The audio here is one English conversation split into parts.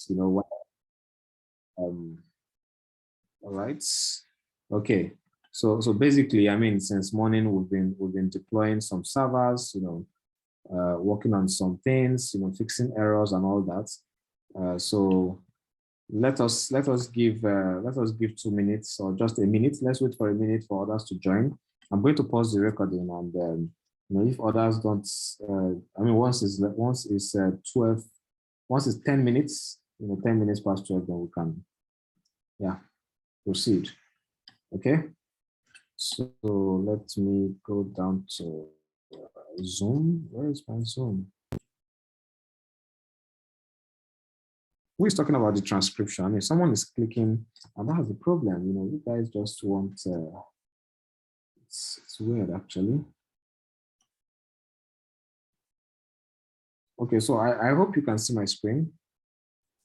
you know, all right. Okay. So basically, I mean, since morning we've been deploying some servers, you know, working on some things, you know, fixing errors and all that. So let us give 2 minutes or just a minute. Let's wait for a minute for others to join. I'm going to pause the recording, and you know, if others don't, I mean, once it's 12, once it's 10 minutes, you know, 10 minutes past 12, then we can, yeah, proceed. Okay. So let me go down to Zoom. Where is my Zoom? Who is talking about the transcription? I mean, someone is clicking, and that's the problem. You know, you guys just want, it's weird actually. Okay, so I hope you can see my screen.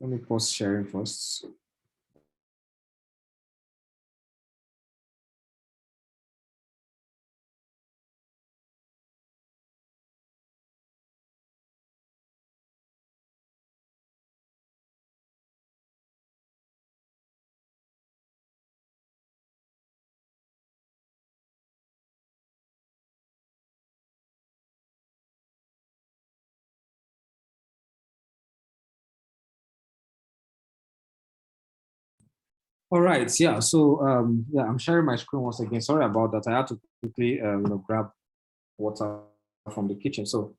Let me pause sharing first. All right, yeah. So yeah, I'm sharing my screen once again. Sorry about that. I had to quickly you know, grab water from the kitchen. So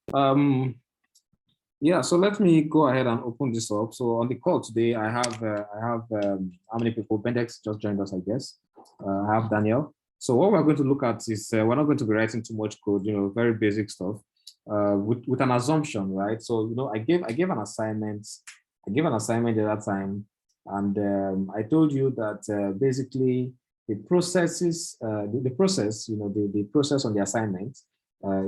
yeah, so let me go ahead and open this up. So on the call today, I have how many people? Bendex just joined us, I guess. I have Daniel. So what we're going to look at is we're not going to be writing too much code, you know, very basic stuff, with an assumption, right? So you know, I gave an assignment. I gave an assignment the other time, and I told you that basically the processes, the process, you know, the process on the assignment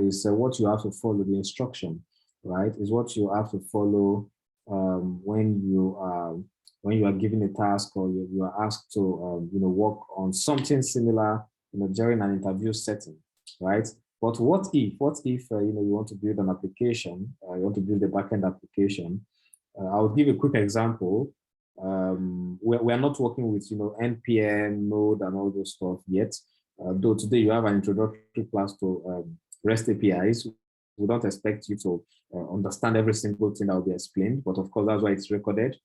is what you have to follow, the instruction, right? Is what you have to follow when you are given a task, or you are asked to you know, work on something similar, you know, during an interview setting, right? But what if you know, you want to build an application, you want to build a backend application? I'll give a quick example. We're not working with, you know, npm, node, and all those stuff yet. Though today you have an introductory class to REST APIs. We don't expect you to understand every single thing that will be explained, but of course that's why it's recorded,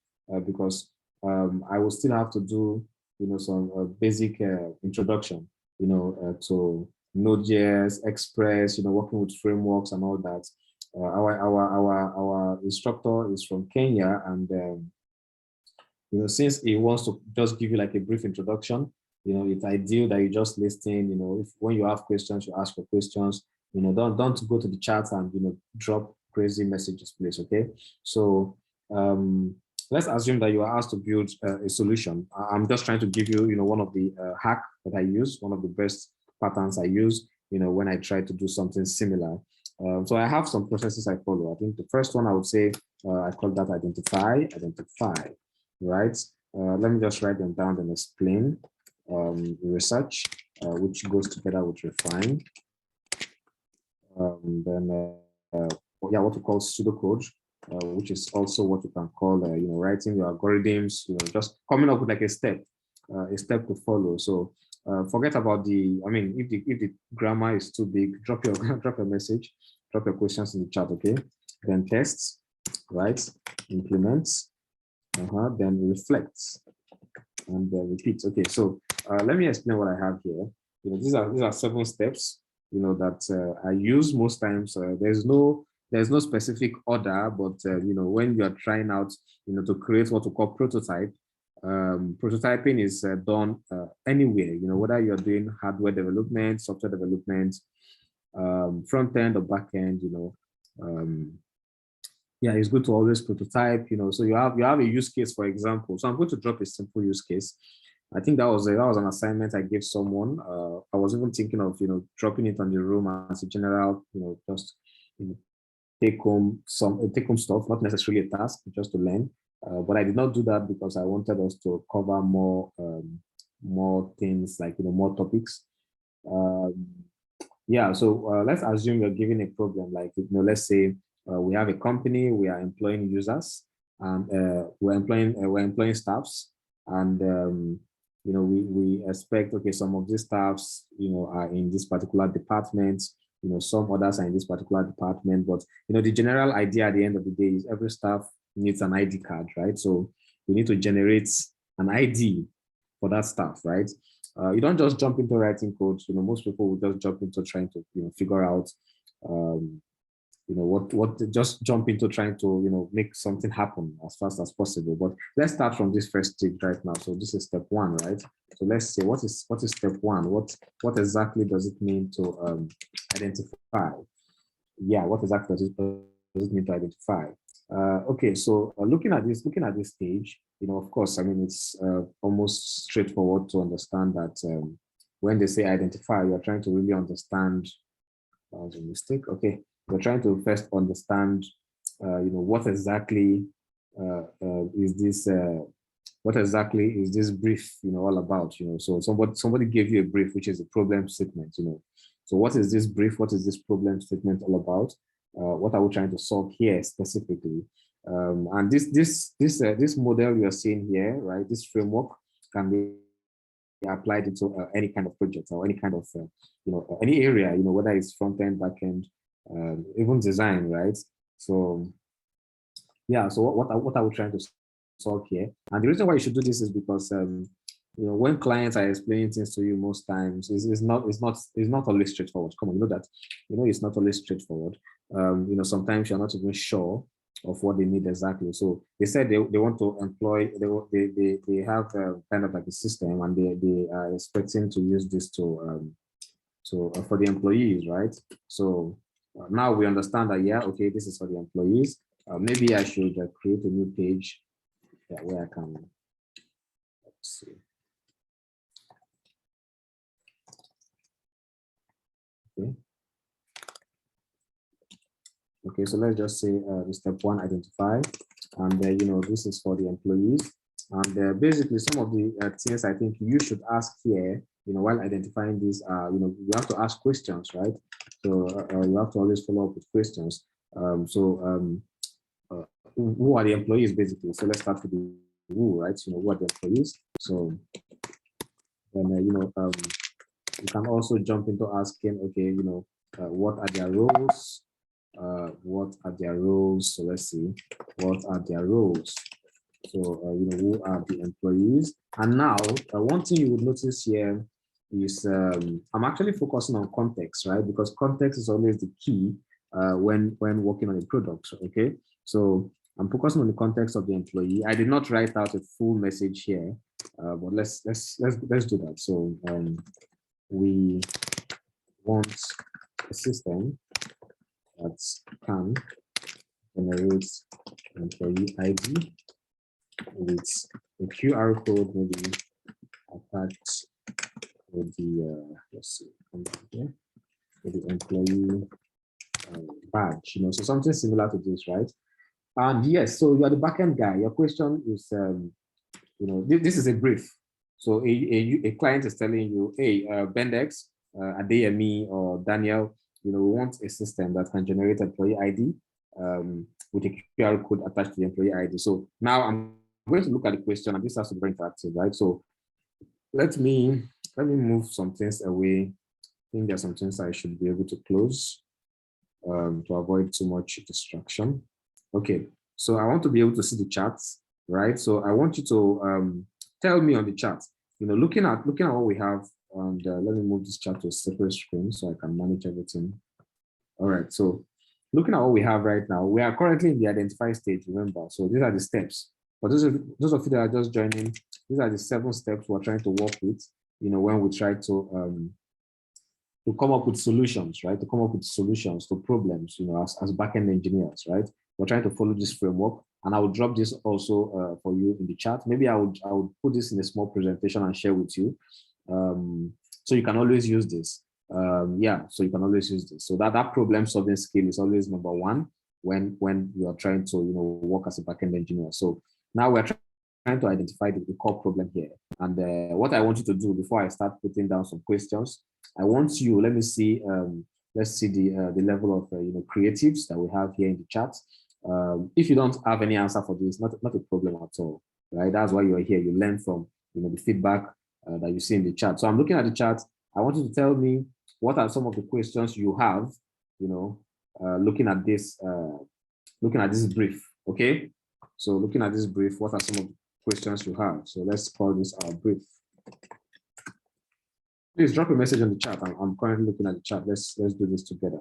because I will still have to do, you know, some basic introduction, you know, to Node.js, Express, you know, working with frameworks and all that. Our instructor is from Kenya, and you know, since he wants to just give you like a brief introduction, you know, it's ideal that you just listen. You know, if when you have questions, you ask for questions. You know, don't go to the chat and, you know, drop crazy messages, please. Okay. So let's assume that you are asked to build a solution. I'm just trying to give you, you know, one of the hack that I use, one of the best patterns I use, you know, when I try to do something similar. So I have some processes I follow. I think the first one I would say, I call that identify, right? Let me just write them down and explain. Research, which goes together with refine. Then yeah, what we call pseudocode, which is also what you can call, you know, writing your algorithms, you know, just coming up with like a step to follow. So forget about the, I mean, if the grammar is too big, drop your drop a message, drop your questions in the chat, okay? Then tests, right? Implements, then reflects, and repeat. Okay, so let me explain what I have here. You know, these are 7 steps, you know, that I use most times. There's no specific order, but you know, when you are trying out, you know, to create what we call prototype, prototyping is done anywhere, you know, whether you're doing hardware development, software development, front end or back end, you know. Yeah, it's good to always prototype, you know. So you have a use case, for example. So I'm going to drop a simple use case. I think that was an assignment I gave someone. I was even thinking of, you know, dropping it on the room as a general, you know, just, you know, take home stuff, not necessarily a task, just to learn. But I did not do that because I wanted us to cover more things, like, you know, more topics. Yeah, so let's assume you're given a problem, like, you know, let's say we have a company, we are employing users, and we're employing staffs, and we expect, okay, some of these staffs are in this particular department, some others are in this particular department, but the general idea at the end of the day is every staff needs an ID card, right? So we need to generate an ID for that staff, right? You don't just jump into writing code. Most people will just jump into trying to figure out just jump into trying to make something happen as fast as possible. But let's start from this first stage right now. So this is step one, right? So let's say what is step one? What exactly does it mean to identify? Yeah, what exactly does it mean to identify? Okay, so looking at this stage, of course, I mean, it's almost straightforward to understand that when they say identify, you're trying to really understand. That was a mistake. Okay, we're trying to first understand, what exactly is this? What exactly is this brief, all about? So somebody gave you a brief, which is a problem statement. So what is this brief? What is this problem statement all about? What are we trying to solve here specifically? And this model you're seeing here, right? This framework can be applied into any kind of project or any kind of any area, whether it's front end, back end, even design, right? So yeah, so what are we trying to solve here? And the reason why you should do this is because when clients are explaining things to you, most times it's not always straightforward. Come on, that it's not always straightforward. Sometimes you're not even sure of what they need exactly. So they said they want to employ, they have kind of like a system, and they are expecting to use this to for the employees, right? So now we understand that, yeah, okay, this is for the employees. Maybe I should create a new page where I can, let's see. Okay, so let's just say step one, identify, and this is for the employees. And basically, some of the things I think you should ask here, while identifying these, you have to ask questions, right? So you have to always follow up with questions. Who are the employees, basically? So let's start with the who, right? Who are the employees? So then, you can also jump into asking, okay, what are their roles? What are their roles? So let's see, what are their roles? So, who are the employees? And now, one thing you would notice here is I'm actually focusing on context, right? Because context is always the key when working on a product, okay? So I'm focusing on the context of the employee. I did not write out a full message here, but let's do that. So we want a system that can generate employee ID with a QR code, maybe attached with the let's see, here, with the employee badge, so something similar to this, right? And yes, so you're the backend guy. Your question is, this is a brief. So a client is telling you, hey, Bendex, Adeyemi, or Daniel, we want a system that can generate employee ID with a QR code attached to the employee ID. So now I'm going to look at the question, and this has to be very interactive, right? So let me move some things away. I think there's some things I should be able to close to avoid too much distraction. Okay, so I want to be able to see the charts, right? So I want you to tell me on the chart, looking at what we have, and let me move this chart to a separate screen so I can manage everything. All right, so looking at what we have right now, we are currently in the identify stage, remember. So these are the steps. For those of you that are just joining, these are the 7 steps we're trying to work with, when we try to come up with solutions, right? To come up with solutions to problems, as backend engineers, right? We're trying to follow this framework, and I will drop this also for you in the chat. Maybe I would put this in a small presentation and share with you, so you can always use this. So you can always use this. So that problem solving skill is always number 1 when you are trying to work as a backend engineer. So now we're trying to identify the core problem here. And what I want you to do before I start putting down some questions, I want you, let's see the level of creatives that we have here in the chat. If you don't have any answer for this, not a problem at all, right? That's why you're here. You learn from the feedback that you see in the chat. So I'm looking at the chat. I want you to tell me what are some of the questions you have, looking at this brief. Okay. So looking at this brief, what are some of the questions you have? So let's call this our brief. Please drop a message in the chat. I'm currently looking at the chat. Let's do this together.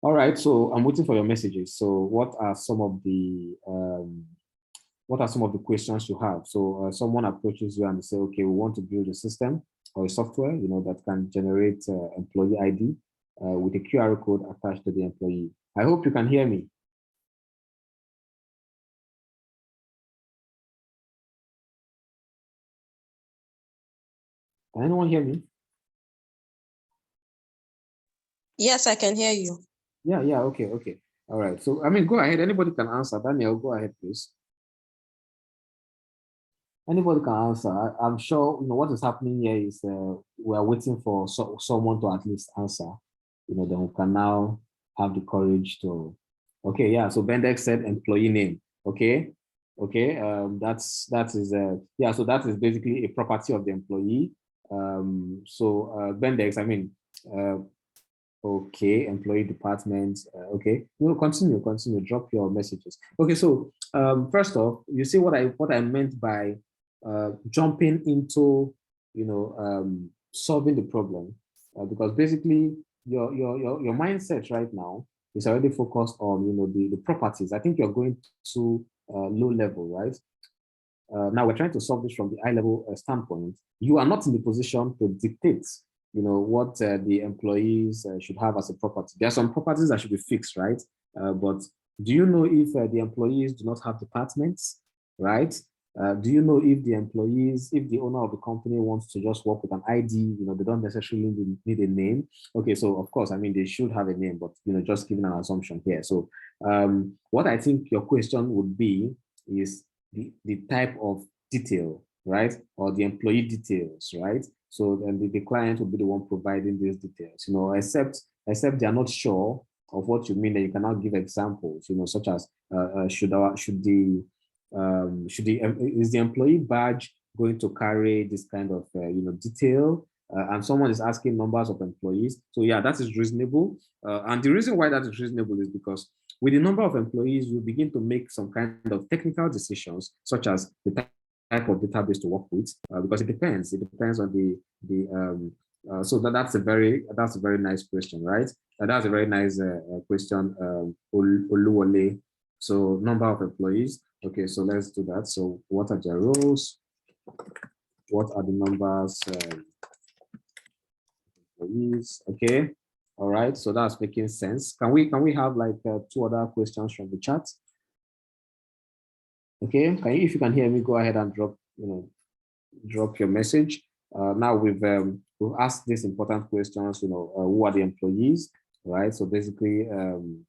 All right, so I'm waiting for your messages. So what are some of the questions you have? So someone approaches you and say, okay, we want to build a system or a software, that can generate employee ID with a QR code attached to the employee. I hope you can hear me. Can anyone hear me? Yes, I can hear you. Yeah, okay. All right, so go ahead. Anybody can answer. Daniel, go ahead, please. Anybody can answer. I'm sure what is happening here is we are waiting for someone to at least answer. Then we can now have the courage to. Okay, yeah. So Bendex said employee name. Okay. That is yeah. So that is basically a property of the employee. So Bendex, okay, employee department. Okay, continue. Drop your messages. Okay, so first off, you see what I meant by jumping into solving the problem, because basically your mindset right now is already focused on the properties. I think you're going to low level, right? Now we're trying to solve this from the high level standpoint. You are not in the position to dictate what the employees should have as a property. There are some properties that should be fixed, right? But do you know if the employees do not have departments, right? Do you know if the employees, if the owner of the company wants to just work with an ID, they don't necessarily need a name. Okay, so of course, they should have a name, but just giving an assumption here. So what I think your question would be is the type of detail, right? Or the employee details, right? So then the client will be the one providing these details, except they are not sure of what you mean, that you cannot give examples, such as is the employee badge going to carry this kind of detail? And someone is asking numbers of employees. So yeah, that is reasonable. And the reason why that is reasonable is because with the number of employees, you begin to make some kind of technical decisions, such as the type of database to work with, because it depends. It depends on so that's a very nice question, right? That's a very nice question, Oluwole. So number of employees. Okay, so let's do that. So what are their roles? What are the numbers? Employees. Okay. All right. So that's making sense. Can we have like two other questions from the chat? Okay. If you can hear me, go ahead and drop your message. Now we've asked these important questions. Who are the employees? Right. So basically,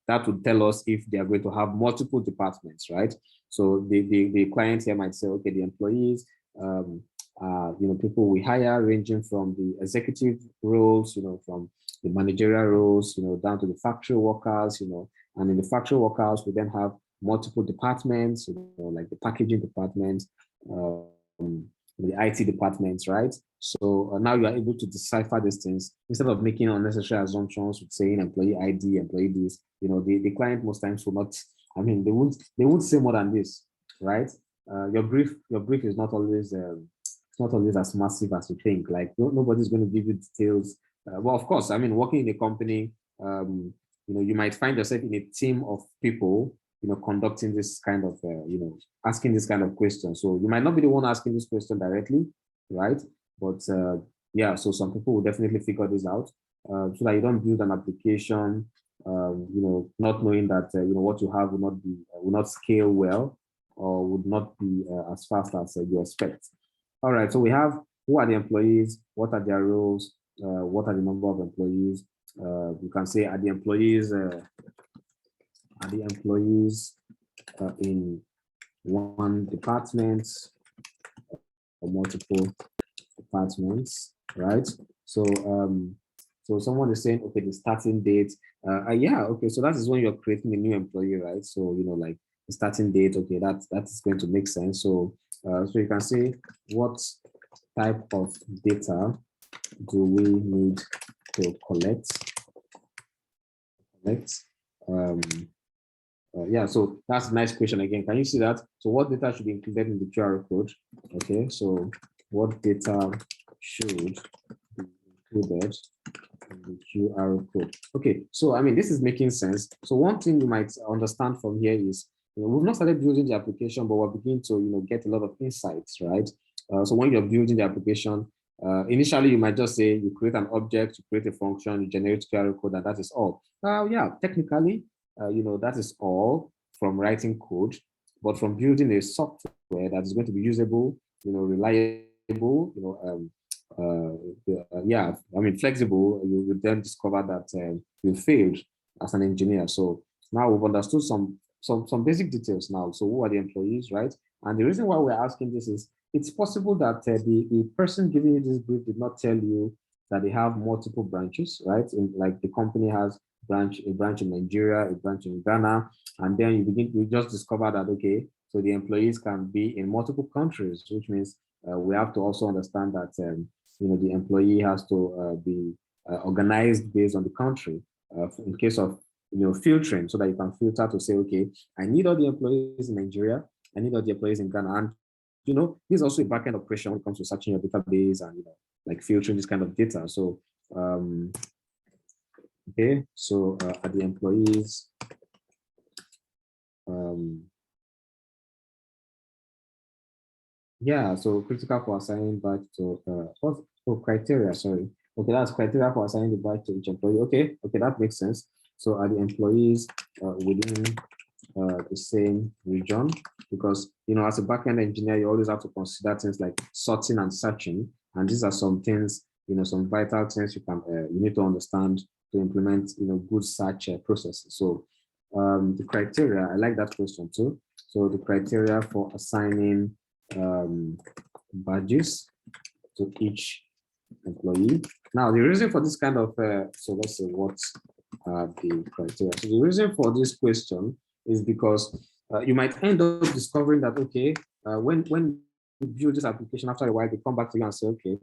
that would tell us if they are going to have multiple departments, right? So the client here might say, okay, the employees, people we hire, ranging from the executive roles, from the managerial roles, down to the factory workers, and in the factory workers, we then have multiple departments, like the packaging department, the IT departments, right? So now you are able to decipher these things instead of making unnecessary assumptions with saying employee ID, employee this. The client most times will not. They won't say more than this, right? Your brief is not always as massive as you think. Like nobody's going to give you details. Well, of course, working in a company, you might find yourself in a team of people, conducting this kind of, asking this kind of question. So you might not be the one asking this question directly, right? But yeah, so some people will definitely figure this out, so that you don't build an application, not knowing that what you have will not scale well, or would not be as fast as you expect. All right, so we have who are the employees, what are their roles, what are the number of employees. You can say are the employees in one department or multiple departments, right? So So someone is saying, okay, the starting date. Yeah, okay, so that is when you're creating a new employee, right? So, like the starting date, okay, that is going to make sense. So, so you can say, what type of data do we need to collect? Yeah, so that's a nice question again. Can you see that? So what data should be included in the QR code? Okay, so what data should be included in the QR code? Okay, so I mean, this is making sense. So one thing you might understand from here is, we've not started building the application, but we're beginning to, get a lot of insights, right? So when you're building the application, initially you might just say you create an object, you create a function, you generate QR code, and that is all. Yeah, technically, that is all from writing code, but from building a software that is going to be usable, reliable, yeah, I mean, flexible, you will then discover that you failed as an engineer. So now we've understood some basic details now. So who are the employees, right? And the reason why we're asking this is, it's possible that the person giving you this brief did not tell you that they have multiple branches, right? Like the company has a branch in Nigeria, a branch in Ghana, and then you just discover that, okay, so the employees can be in multiple countries, which means we have to also understand that the employee has to be organized based on the country in case of filtering, so that you can filter to say, okay, I need all the employees in Nigeria, I need all the employees in Ghana, and this is also a backend operation when it comes to searching your database and like filtering this kind of data. So okay, so are the employees yeah, so critical for assigning badge to what's criteria, sorry. Okay, that's criteria for assigning the badge to each employee. Okay, that makes sense. So are the employees within the same region? Because as a backend engineer, you always have to consider things like sorting and searching, and these are some things, some vital things you need to understand to implement good search processes. So the criteria, I like that question too. So the criteria for assigning badges to each employee. Now, the reason for this kind of, so let's say what are the criteria? So the reason for this question is because you might end up discovering that, okay, when you build this application, after a while, they come back to you and say, okay,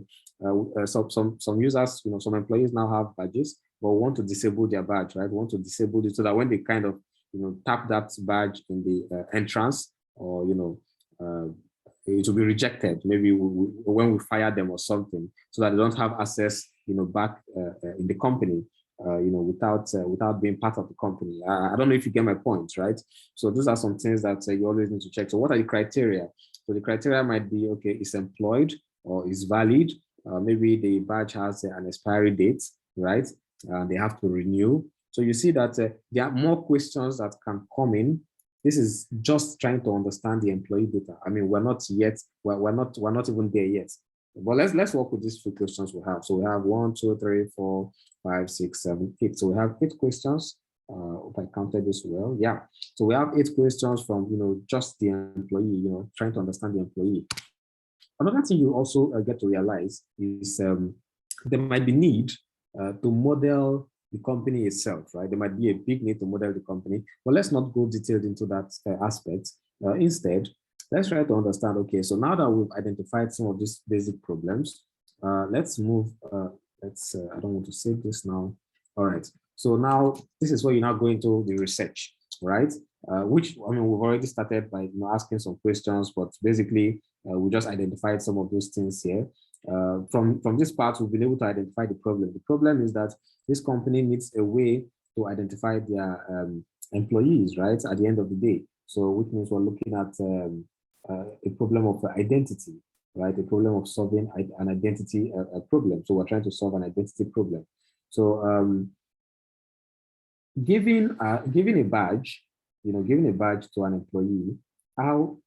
so some users, some employees now have badges, but want to disable their badge, right? Want to disable it so that when they kind of, tap that badge in the entrance, or, it will be rejected, maybe when we fire them or something, so that they don't have access, back in the company, without being part of the company. I don't know if you get my point, right? So those are some things that you always need to check. So what are the criteria? So the criteria might be, okay, is employed or is valid. Maybe the badge has an expiry date, right? They have to renew. So you see that there are more questions that can come in. This is just trying to understand the employee data. I mean, we're not even there yet. But let's work with these few questions we have. So we have 1, 2, 3, 4, 5, 6, 7, 8. So we have 8 questions. If I counted this well, yeah. So we have 8 questions from just the employee, trying to understand the employee. Another thing you also get to realize is there might be need to model the company itself, right? There might be a big need to model the company, but let's not go detailed into that aspect. Instead, let's try to understand, okay, so now that we've identified some of these basic problems, let's move, I don't want to save this now. All right, so now this is where you now go into the research, right? Which, I mean, we've already started by asking some questions, but basically we just identified some of those things here. From this part, we've been able to identify the problem. The problem is that this company needs a way to identify their employees, right, at the end of the day. So which means we're looking at a problem of identity, right? A problem of solving an identity problem. So we're trying to solve an identity problem. So giving a badge, giving a badge to an employee, how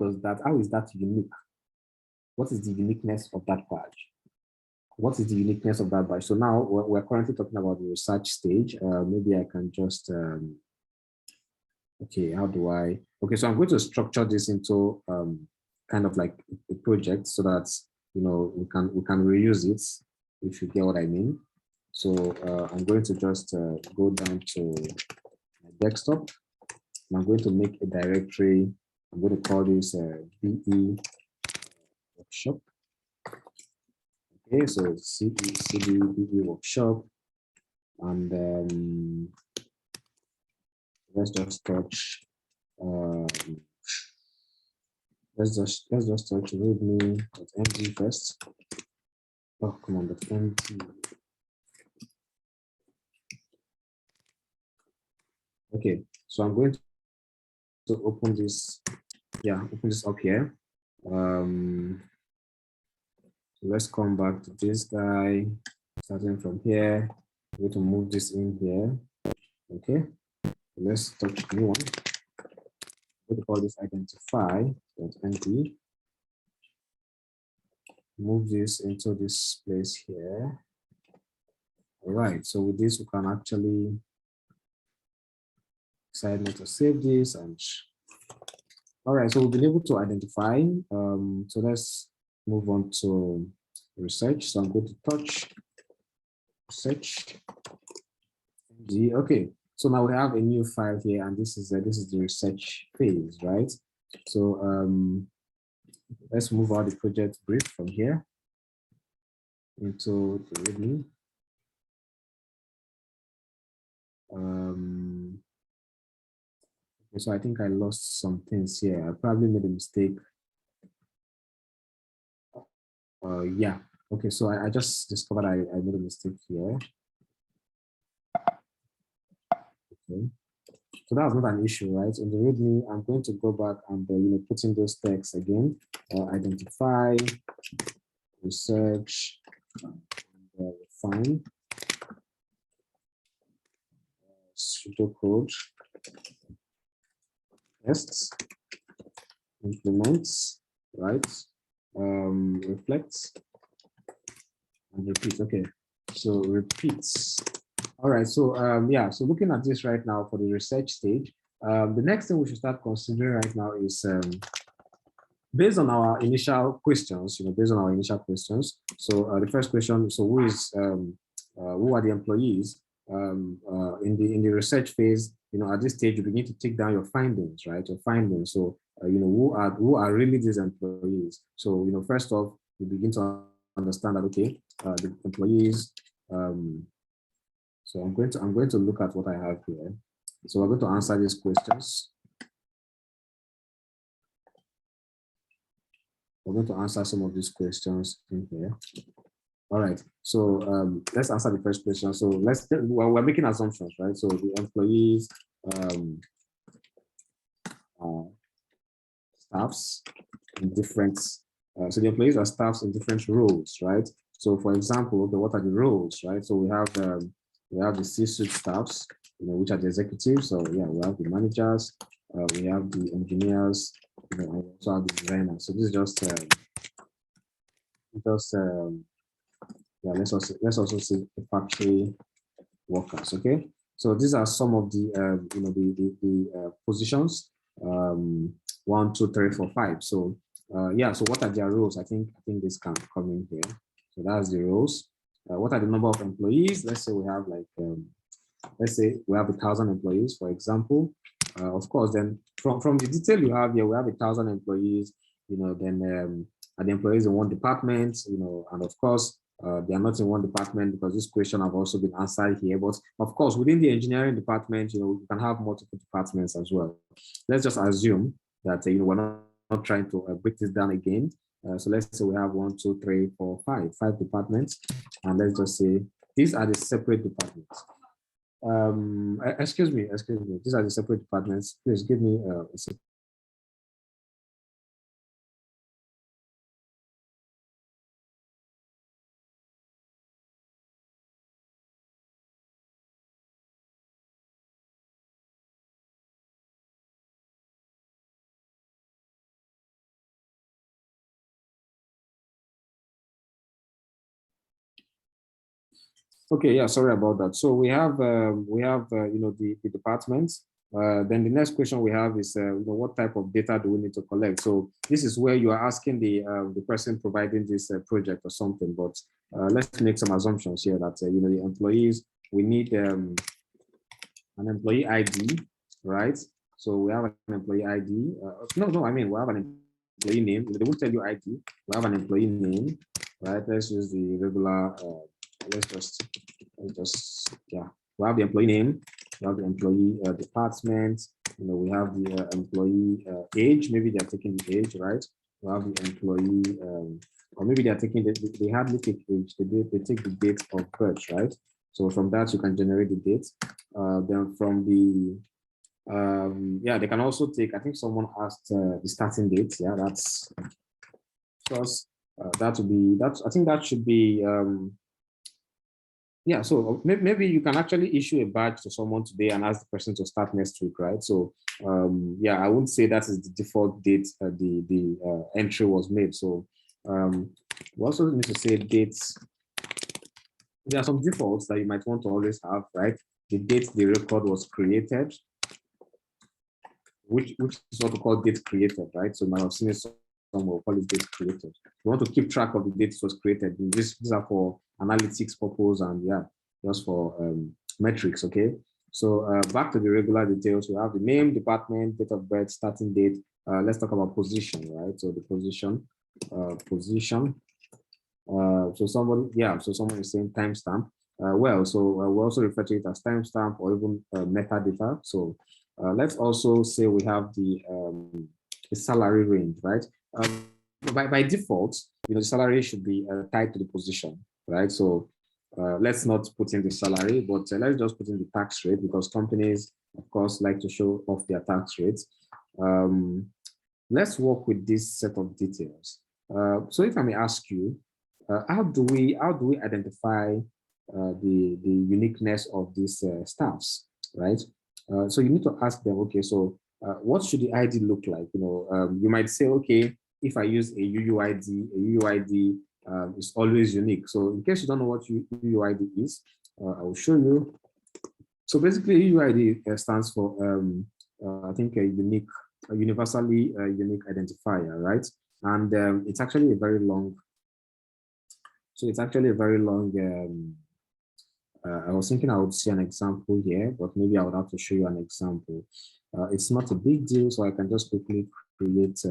is that unique? What is the uniqueness of that badge? What is the uniqueness of that badge? So now we're currently talking about the research stage. Maybe I can just, okay, okay, so I'm going to structure this into kind of like a project so that, we can reuse it, if you get what I mean. So I'm going to just go down to my desktop. And I'm going to make a directory. I'm going to call this BE workshop. Okay, so CD BE workshop. And let's just touch let's just touch readme.md first. Oh, come on, .md. Okay, so I'm going to open this. Yeah, open this up here. So let's come back to this guy. Starting from here, I'm going to move this in here. Okay, so let's touch new one. I'm going to call this identify.md. Move this into this place here. All right, so with this, we can actually decide not to save this. And all right, so we've been able to identify. So let's move on to research. So I'm going to touch research. Okay, so now we have a new file here, and this is the research phase, right? So let's move out the project brief from here into the README. Okay, so I think I lost some things here. I probably made a mistake. Yeah. Okay, so I just discovered I made a mistake here. Okay. So that was not an issue, right? In the README, I'm going to go back and put in those texts again. Identify, research, and refine, pseudocode, tests, implements, right? Reflects, and repeat. Okay, so repeats. All right, so yeah, so looking at this right now for the research stage, the next thing we should start considering right now is based on our initial questions, So the first question, so who are the employees? In the research phase, at this stage, you begin to take down your findings, right? Your findings. So who are really these employees? So first off, you begin to understand that okay, the employees. So I'm going to look at what I have here. So we're going to answer these questions. We're going to answer some of these questions in here. All right. So let's answer the first question. So we're making assumptions, right? So the employees, staffs in different. So the employees are staffs in different roles, right? So for example, okay, what are the roles, right? So we have the C-suite staffs, which are the executives. So yeah, we have the managers, we have the engineers, and we also have the designers. So this is just yeah. Let's also see the factory workers. Okay. So these are some of the the positions. 1, 2, 3, 4, 5. So yeah. So what are their roles? I think this can come in here. So that's the roles. What are the number of employees? Let's say we have like let's say we have 1,000 employees, for example. Of course, then from the detail you have here, we have 1,000 employees. Then are the employees in one department? And of course. They are not in one department because this question have also been answered here. But of course, within the engineering department, you can have multiple departments as well. Let's just assume that we're not trying to break this down again. So let's say we have 1, 2, 3, 4, 5 departments, and let's just say these are the separate departments. Excuse me. These are the separate departments. Please give me a second. Okay, yeah, sorry about that. So we have the departments. Then the next question we have is, what type of data do we need to collect? So this is where you are asking the person providing this project or something. But let's make some assumptions here that the employees, we need an employee ID, right? So we have an employee ID. I mean we have an employee name. They won't tell you ID. We have an employee name, right? Let's use the regular. Let's just yeah. We have the employee name. We have the employee department. We have the employee age. Maybe they are taking the age, right? We have the employee, or maybe they are taking they hardly take age. They take the date of birth, right? So from that you can generate the date. Then from the they can also take. I think someone asked the starting date. Yeah, that's plus that would be that. I think that should be. Yeah, so maybe you can actually issue a badge to someone today and ask the person to start next week, right? So yeah, I wouldn't say that is the default date the entry was made. So we also need to say dates. There are some defaults that you might want to always have, right? The date the record was created, which is what we call date created, right? So you might have seen it somewhere, we'll call it date created. You want to keep track of the date it was created. These are for analytics purpose and yeah, just for metrics, okay? So back to the regular details, we have the name, department, date of birth, starting date. Let's talk about position, right? So the position. So someone is saying timestamp. We also refer to it as timestamp or even metadata. So let's also say we have the salary range, right? By default, the salary should be tied to the position, right? So let's not put in the salary, but let's just put in the tax rate because companies, of course, like to show off their tax rates. Let's work with this set of details. So if I may ask you, how do we identify the uniqueness of these staffs, right? So you need to ask them, okay, so what should the ID look like? You might say, okay, if I use a UUID is always unique. So in case you don't know what UUID is, I will show you. So basically, UUID stands for, I think, a universally unique identifier, right? And it's actually a very long. So it's actually a very long. I was thinking I would see an example here, but maybe I would have to show you an example. It's not a big deal, so I can just quickly create.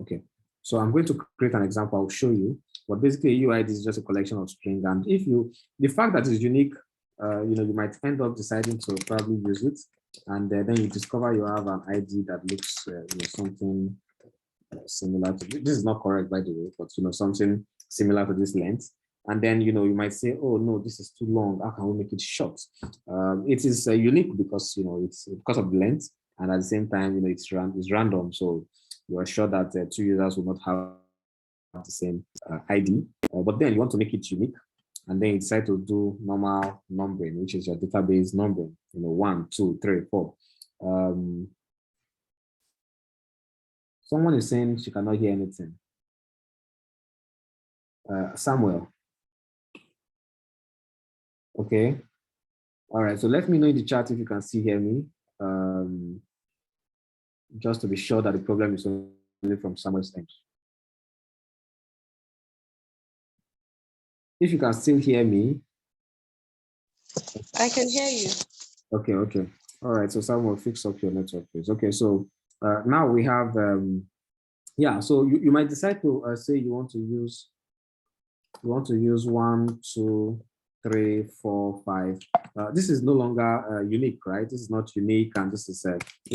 Okay, so I'm going to create an example. I'll show you. But basically, UID is just a collection of string, and the fact that it's unique, you might end up deciding to probably use it, and then you discover you have an ID that looks something similar to this. Is not correct, by the way, but something similar to this length. And then you might say, oh no, this is too long. How can we make it short? It is unique because it's because of the length, and at the same time, it's random. So you are sure that two users will not have the same ID. But then you want to make it unique, and then you decide to do normal numbering, which is your database numbering. 1, 2, 3, 4. Someone is saying she cannot hear anything. Samuel. Okay. All right. So let me know in the chat if you can still hear me. Just to be sure that the problem is only from Samuel's end. If you can still hear me. I can hear you. Okay. All right. So Samuel, fix up your network, please. Okay. So now we have, so you might decide to say you want to use 1, 2, 3, 4, 5. This is no longer unique, right? This is not unique, and this is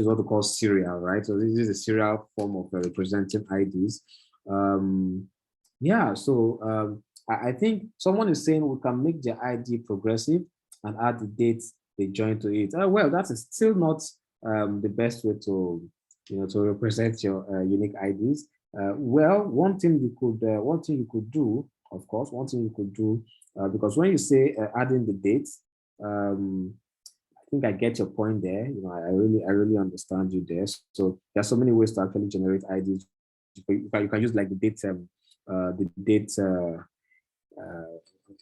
what we call serial, right? So this is a serial form of representing IDs. I think someone is saying we can make the ID progressive and add the dates they join to it. Well, that is still not the best way to to represent your unique IDs. One thing you could do, of course, because when you say adding the dates, I think I get your point there. I really understand you there. So there are so many ways to actually generate IDs. You can use like the date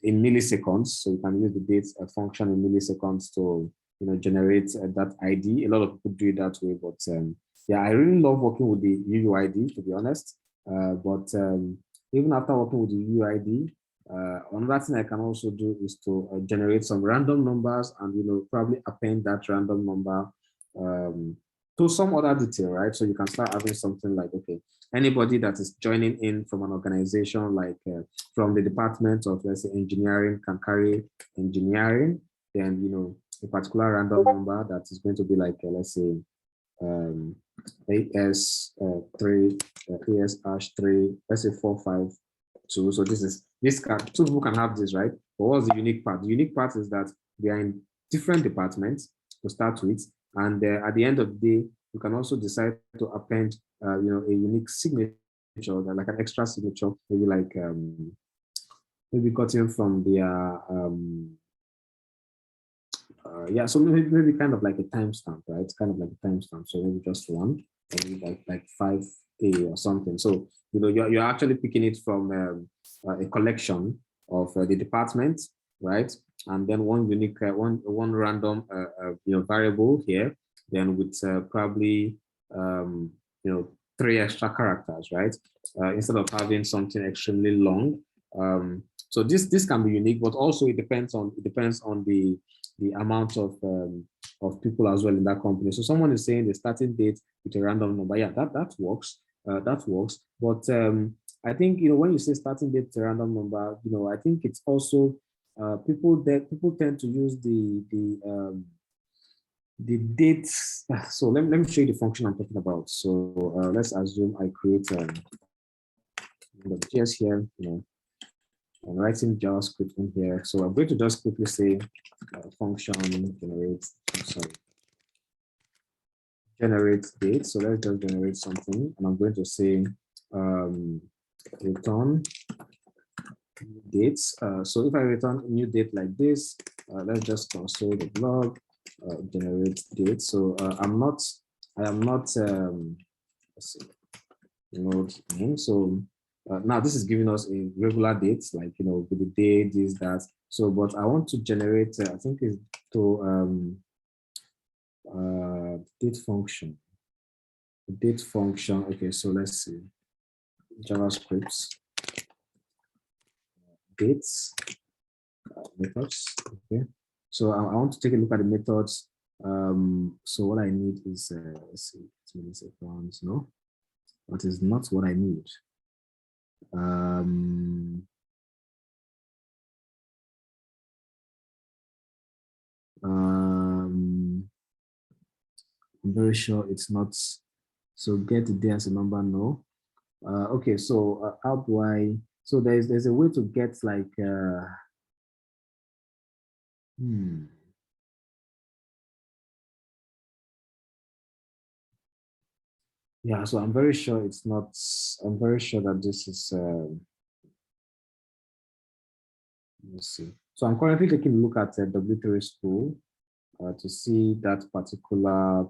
in milliseconds. So you can use the date function in milliseconds to generate that ID. A lot of people do it that way, but yeah, I really love working with the UUID, to be honest. But even after working with the UUID, another thing I can also do is to generate some random numbers and probably append that random number to some other detail, right? So you can start having something like, okay, anybody that is joining in from an organization, like from the department of, let's say, engineering, can carry engineering, then a particular random number that is going to be like, let's say, AS3, AS-3, let's say 452. So two people can have this, right? But what's the unique part? The unique part is that they are in different departments to start with, and at the end of the day, you can also decide to append, a unique signature, like an extra signature, maybe like maybe gotten from their yeah, so maybe kind of like a timestamp, right? It's kind of like a timestamp. So maybe just one, maybe like 5A or something. So you're actually picking it from a collection of the department, right? And then one unique one random variable here, then with probably 3 extra characters, right? Instead of having something extremely long. So this can be unique, but also it depends on the amount of people as well in that company. So someone is saying the starting date with a random number. Yeah, that works. That works. But I think when you say starting date with a random number, I think it's also people tend to use the dates. So let me show you the function I'm talking about. So let's assume I create the JS here. I'm writing JavaScript in here. So I'm going to just quickly say function generate date. So let's just generate something. And I'm going to say return dates. So if I return a new date like this, let's just console the blog, generate date. So I am not, let's see, node name. So now this is giving us a regular date, like with the day, this, that. So, but I want to generate, I think it's to date function. Date function. Okay, so let's see. JavaScript dates methods. Okay, so I want to take a look at the methods. So what I need is let's see, 2 milliseconds. No, that is not what I need. I'm very sure it's not. So get the day as a number, no. Okay, so how do I? So there's a way to get like yeah. So I'm very sure it's not. I'm very sure that this is. Let's see. So I'm currently taking a look at W3 school to see that particular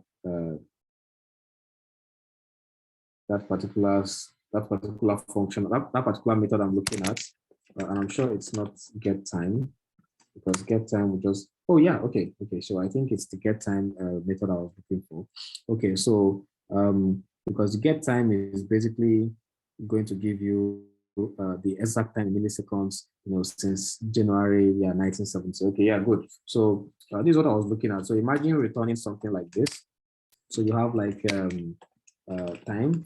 function, that particular method I'm looking at, and I'm sure it's not get time, because get time will just, oh yeah, okay. So I think it's the get time method I was looking for. Okay, so because the get time is basically going to give you the exact time in milliseconds, since January 1970. Okay, yeah, good. So this is what I was looking at. So imagine returning something like this. So you have like time,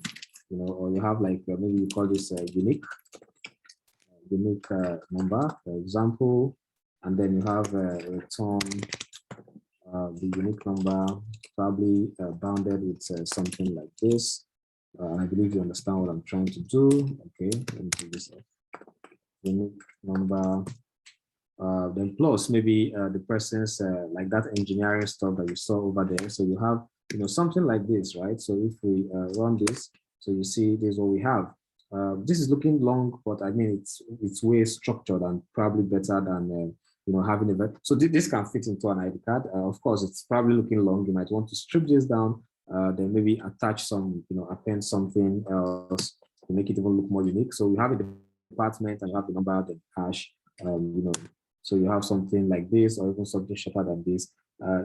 or you have like maybe you call this unique number, for example, and then you have return the unique number, probably bounded with something like this. I believe you understand what I'm trying to do. Okay, let me do this. Unique number, then plus maybe the person's like that engineering stuff that you saw over there. So you have something like this, right? So if we run this, so you see this is what we have. This is looking long, but I mean it's way structured and probably better than having a. So this can fit into an ID card. Of course, it's probably looking long. You might want to strip this down, then maybe attach some, append something else to make it even look more unique. So you have a department and you have the number, the hash, so you have something like this, or even something shorter than this.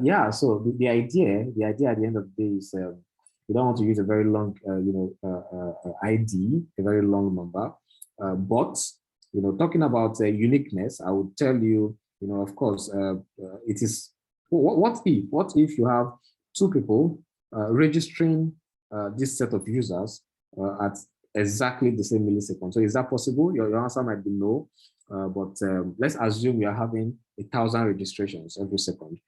Yeah, so the idea at the end of the day is you don't want to use a very long, ID, a very long number. But, talking about uniqueness, I would tell you, of course, it is, what if you have two people registering this set of users at exactly the same millisecond? So is that possible? Your answer might be no. But let's assume we are having 1,000 registrations every second.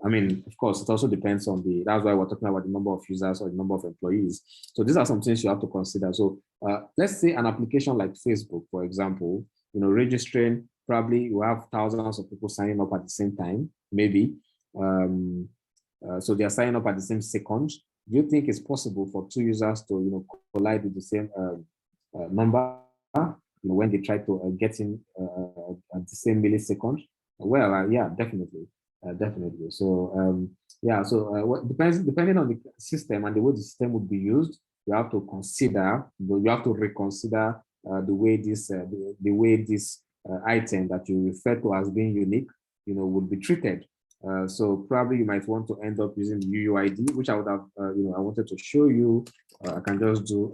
I mean, of course, it also depends on that's why we're talking about the number of users or the number of employees. So these are some things you have to consider. So let's say an application like Facebook, for example, registering, probably you have thousands of people signing up at the same time, maybe. So they are signing up at the same second. Do you think it's possible for two users to, collide with the same number? When they try to get in at the same millisecond? Well, yeah, definitely. Definitely. So yeah, so what depending on the system and the way the system would be used, you have to reconsider the way this item that you refer to as being unique, would be treated. So probably you might want to end up using the UUID, which I would have, I wanted to show you. I can just do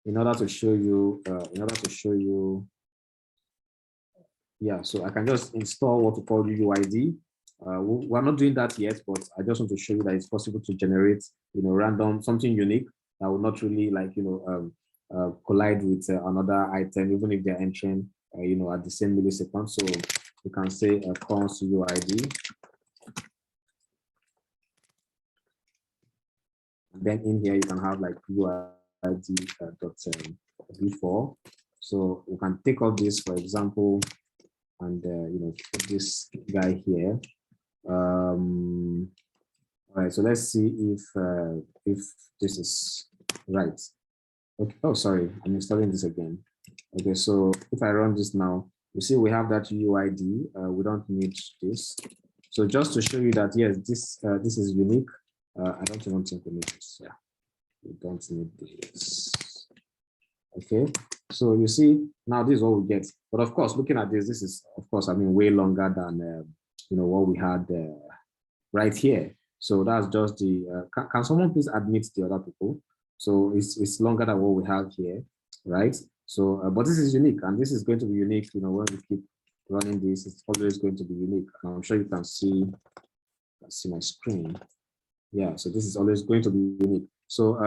in order to show you. Yeah, so I can just install what we call UUID. We're not doing that yet, but I just want to show you that it's possible to generate, random, something unique that will not really collide with another item, even if they're entering, at the same millisecond. So you can say const UUID. And then in here, you can have like UUID.v4. So we can take off this, for example, and put this guy here. All right, so let's see if this is right. Okay. Oh, sorry, I'm installing this again. Okay, so if I run this now, you see we have that UUID. We don't need this. So just to show you that yes, this is unique. I don't even think we need this. Yeah, we don't need this. Okay, so you see now this is what we get. But of course, looking at this is of course way longer than what we had right here. So that's just the. Can someone please admit the other people? So it's longer than what we have here, right? So but this is unique, and this is going to be unique. When we keep running this, it's always going to be unique. And I'm sure you can see my screen. Yeah, so this is always going to be unique. So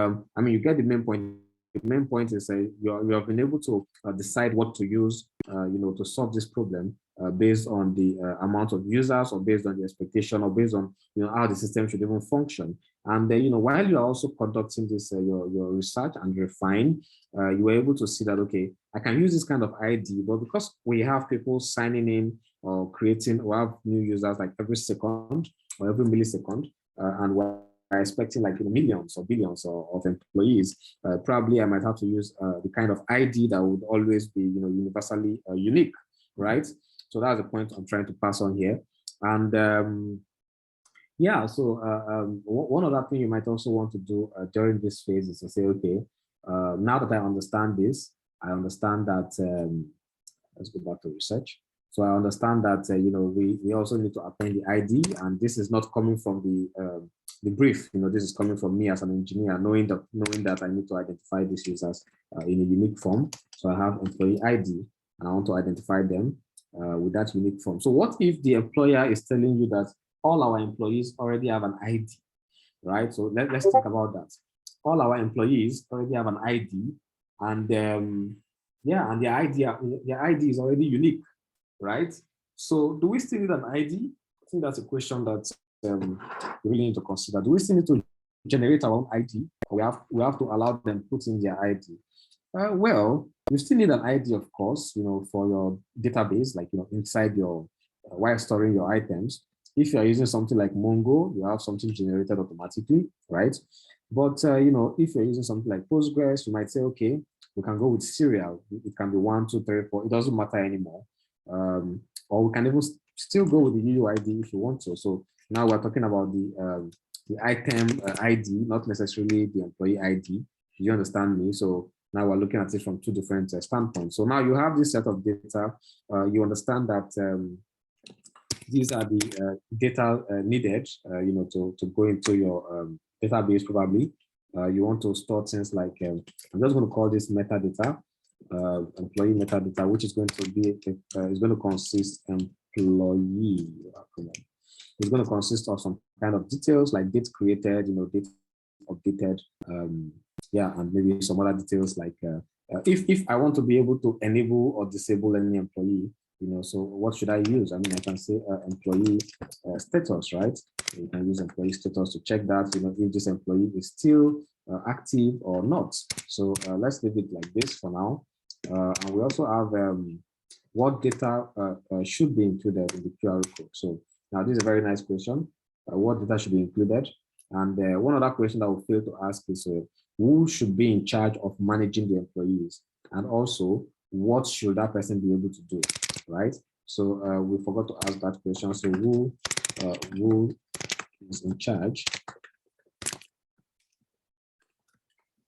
you get the main point. The main point is you have been able to decide what to use, to solve this problem based on the amount of users, or based on the expectation, or based on how the system should even function. And while you are also conducting this your research and refine, you were able to see that okay, I can use this kind of ID, but because we have people signing in or creating, or have new users like every second or every millisecond, and we're expecting like millions or billions of employees, probably I might have to use the kind of ID that would always be universally unique, right? So that's the point I'm trying to pass on here. And yeah, so one other thing you might also want to do during this phase is to say, okay, now that I understand this, I understand that, let's go back to research. So I understand that, we also need to append the ID, and this is not coming from the brief, this is coming from me as an engineer, knowing that I need to identify these users in a unique form. So I have employee ID, and I want to identify them with that unique form. So what if the employer is telling you that all our employees already have an ID, right? So let's think about that. All our employees already have an ID, and yeah, and their ID is already unique, right? So do we still need an ID? I think that's a question that we really need to consider. Do we still need to generate our own ID? Or we have to allow them put in their ID? Well, you still need an ID, of course, for your database, like inside your while storing your items. If you are using something like Mongo, you have something generated automatically, right? But if you're using something like Postgres, you might say, okay, we can go with serial. It can be 1, 2, 3, 4. It doesn't matter anymore. Or we can even still go with the UUID if you want to. So now we're talking about the item ID, not necessarily the employee ID. Do you understand me? So now we're looking at it from two different standpoints. So now you have this set of data. You understand that these are the data needed, to go into your database. Probably you want to store things like I'm just going to call this metadata, employee metadata, which is going to be is going to consist employee. It's going to consist of some kind of details like date created, date updated, and maybe some other details like if I want to be able to enable or disable any employee, so what should I use? I mean, I can say employee status, right? You can use employee status to check that, if this employee is still active or not. So let's leave it like this for now. And we also have what data should be included in the QR code. So now this is a very nice question. What data should be included? And one other question that we fail to ask is who should be in charge of managing the employees? And also, what should that person be able to do, right? So we forgot to ask that question. So who is in charge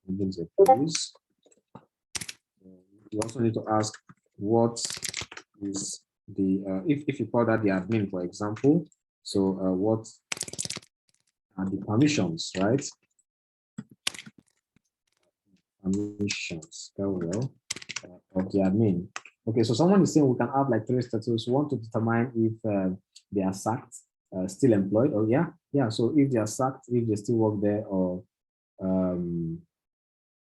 of these employees? You also need to ask what is the, if you call that the admin, for example, so what are the permissions, right? Permissions, very well, of the admin. Okay, so someone is saying we can have like three status. We want to determine if they are sacked, still employed, or yeah. So if they are sacked, if they still work there, or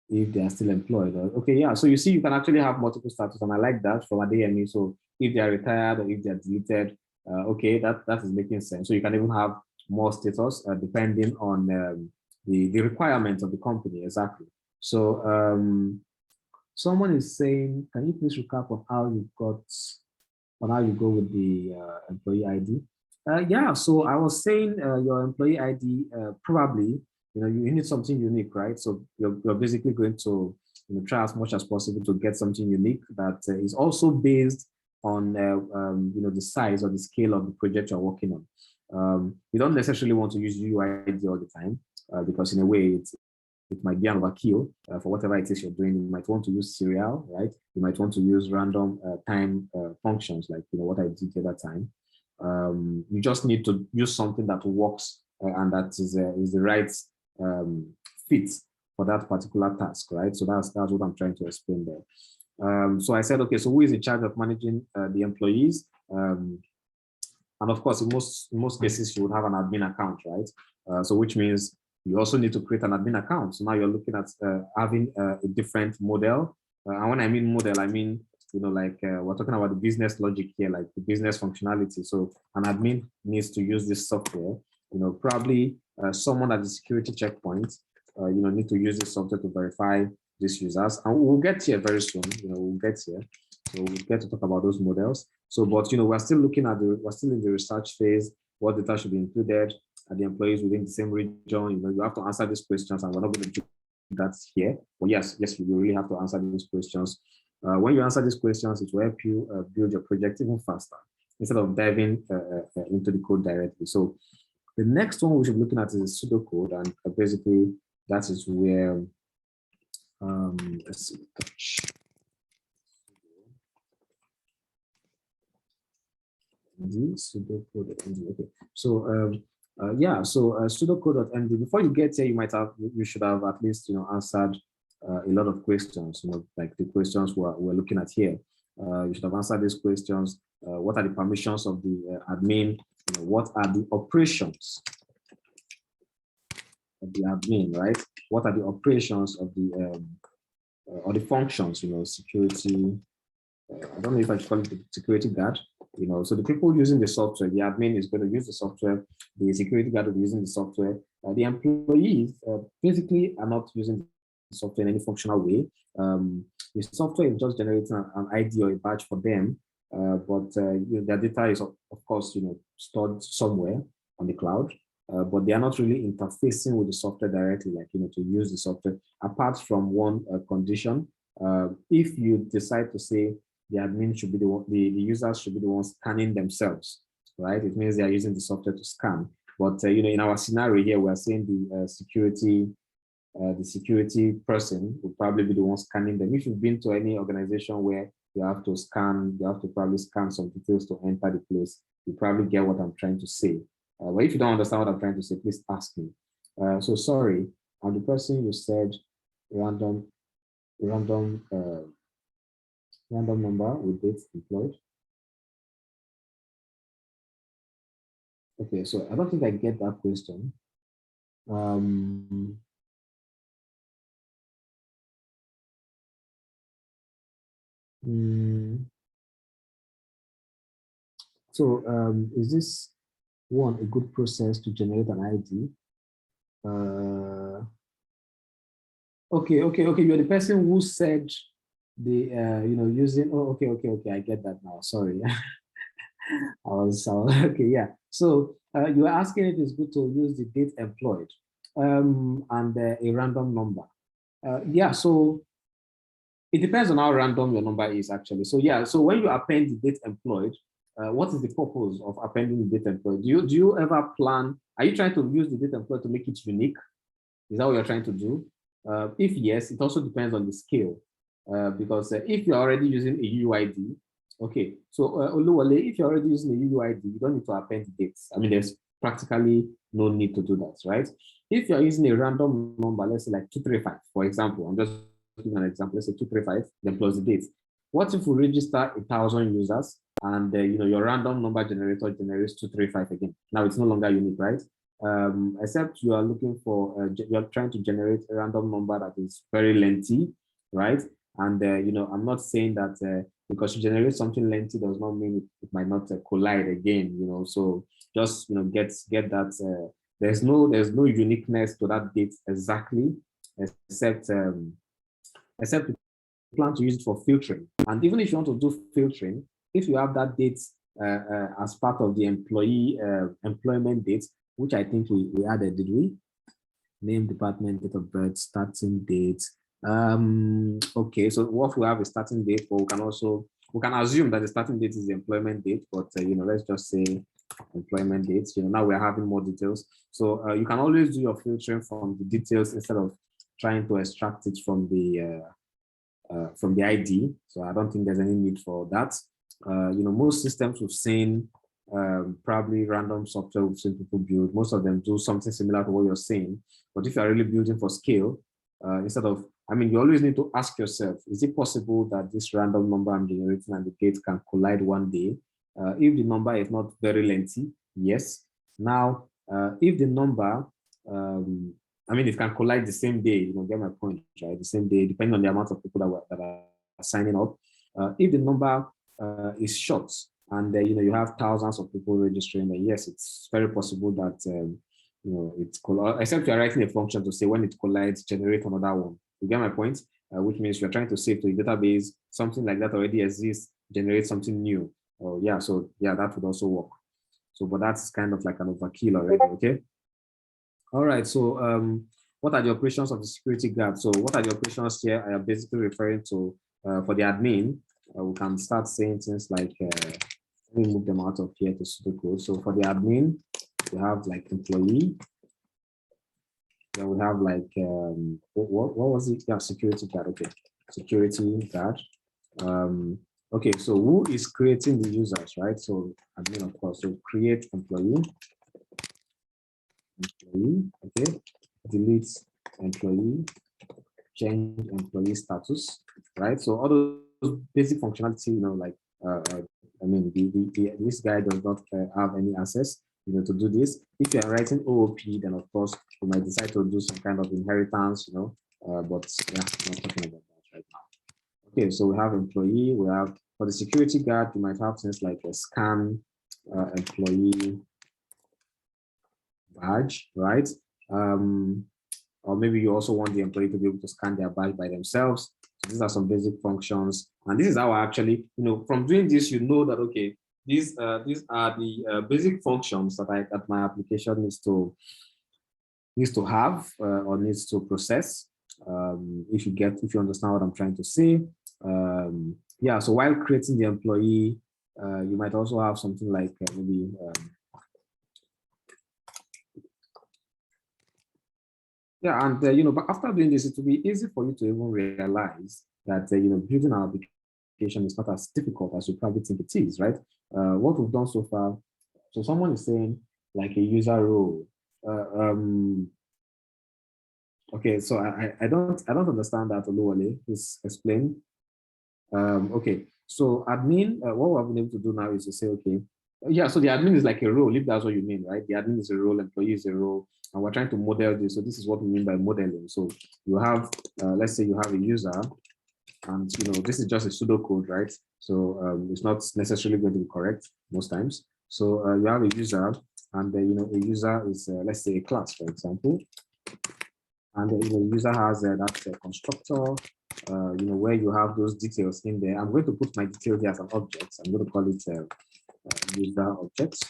if they are still employed. Okay, yeah. So you see, you can actually have multiple status, and I like that from a DME. So if they are retired or if they are deleted, okay, that is making sense. So you can even have more status depending on the requirements of the company, exactly. So someone is saying, can you please recap on how you go with the employee ID? Yeah, so I was saying your employee ID probably, you need something unique, right? So you're basically going to try as much as possible to get something unique that is also based on the size or the scale of the project you're working on. You don't necessarily want to use UID all the time because in a way it might be an overkill for whatever it is you're doing. You might want to use serial, right? You might want to use random time functions like what I did the other time. You just need to use something that works and that is the right fit for that particular task, right? So that's what I'm trying to explain there. So I said, okay, so who is in charge of managing the employees? And of course, in most cases, you would have an admin account, right? So which means you also need to create an admin account. So now you're looking at having a different model. And when I mean model, I mean, like we're talking about the business logic here, like the business functionality. So an admin needs to use this software, probably someone at the security checkpoint, need to use this software to verify these users. And we'll get here very soon, we'll get here. So we'll get to talk about those models. So, but, we're still looking at we're still in the research phase, what data should be included, the employees within the same region. You have to answer these questions, and we're not going to do that here. But yes, you really have to answer these questions. When you answer these questions, it will help you build your project even faster instead of diving into the code directly. So the next one we should be looking at is pseudocode, and basically that is where let's see, touch. Pseudocode.md. Okay. So pseudocode.md. Before you get here, you should have at least answered a lot of questions. Like the questions we're looking at here. You should have answered these questions. What are the permissions of the admin? What are the operations of the admin? Right? What are the operations of the or the functions? Security. I don't know if I should call it the security guard. So the people using the software, the admin is going to use the software, the security guard will be using the software. The employees basically are not using the software in any functional way. The software is just generating an ID or a badge for them, but their data is, of course, stored somewhere on the cloud, but they are not really interfacing with the software directly, like, to use the software, apart from one condition. If you decide to say the admin should be the one, the users should be the ones scanning themselves, right? It means they are using the software to scan. But in our scenario here, we're saying the security the security person will probably be the one scanning them. If you've been to any organization where you have to probably scan some details to enter the place, you probably get what I'm trying to say. But if you don't understand what I'm trying to say, please ask me. So sorry, I'm the person you said random number with dates employed. Okay, so I don't think I get that question. So is this one a good process to generate an ID? Okay. You're the person who said the using. Oh, okay. I get that now. Sorry. I was okay. Yeah. So you are asking if it's good to use the date employed and a random number. Yeah. So it depends on how random your number is actually. So yeah. So when you append the date employed, what is the purpose of appending the date employed? Do you ever plan? Are you trying to use the date employed to make it unique? Is that what you're trying to do? If yes, it also depends on the scale. Because if you're already using a UUID, okay, so Oluwale, if you're already using a UUID, you don't need to append dates. I mean, there's practically no need to do that, right? If you're using a random number, let's say like 235, for example, I'm just giving an example, let's say 235, then plus the date. What if we register 1,000 users and your random number generator generates 235 again? Now it's no longer unique, right? Except you are looking for, you're trying to generate a random number that is very lengthy, right? And, I'm not saying that because you generate something lengthy does not mean it might not collide again, so just, get that, there's no uniqueness to that date exactly, except you plan to use it for filtering. And even if you want to do filtering, if you have that date as part of the employee employment date, which I think we added, did we? Name, department, date of birth, starting date. Okay, so what we have is starting date, but we can assume that the starting date is the employment date, but let's just say employment dates. Now we're having more details. So you can always do your filtering from the details instead of trying to extract it from the ID. So I don't think there's any need for that. Most systems we've seen, probably random software we've seen people build, most of them do something similar to what you're saying. But if you're really building for scale, instead of, you always need to ask yourself, is it possible that this random number I'm generating and the date can collide one day? If the number is not very lengthy, yes. Now, if the number, it can collide the same day, get my point, right? The same day, depending on the amount of people that are signing up. If the number is short and you have thousands of people registering, then yes, it's very possible that it collides, except you're writing a function to say when it collides, generate another one. You get my point? Which means you're trying to save to a database, something like that already exists, generate something new. Yeah, so yeah, that would also work. So, but that's kind of like an overkill already, okay? All right, so what are the operations of the security guard? So what are the operations here? I am basically referring to, for the admin, we can start saying things like, let me move them out of here to pseudocode. So for the admin, we have like employee. Then we have like, what was it? Yeah, security guard, okay. Security guard. Okay, so who is creating the users, right? So admin, of course, so create employee, okay. Delete employee, change employee status, right? So all those basic functionality, like, this guy does not have any access, to do this. If you are writing OOP, then of course you might decide to do some kind of inheritance, but yeah, I'm not talking about that right now. Okay, so we have employee, we have, for the security guard, you might have things like a scan employee badge, right? Or maybe you also want the employee to be able to scan their badge by themselves. So these are some basic functions. And this is how I actually, from doing this, that, okay, these are the basic functions that my application needs to have or needs to process. If you understand what I'm trying to say. Yeah, so while creating the employee, you might also have something like maybe, Yeah, and but after doing this, it will be easy for you to even realize that building an application is not as difficult as you probably think it is, right? What we've done so far. So someone is saying like a user role. Okay, so I don't understand that, Oluwale. Please explain. Okay, so admin, what we've been able to do now is to say, okay, yeah, so the admin is like a role, if that's what you mean, right? The admin is a role, employee is a role, and we're trying to model this. So this is what we mean by modeling. So you have, let's say you have a user, and this is just a pseudocode, right? So it's not necessarily going to be correct most times. So you have a user, and a user is, let's say, a class, for example. And the user has that constructor, where you have those details in there. I'm going to put my detail here as an object. I'm going to call it user objects.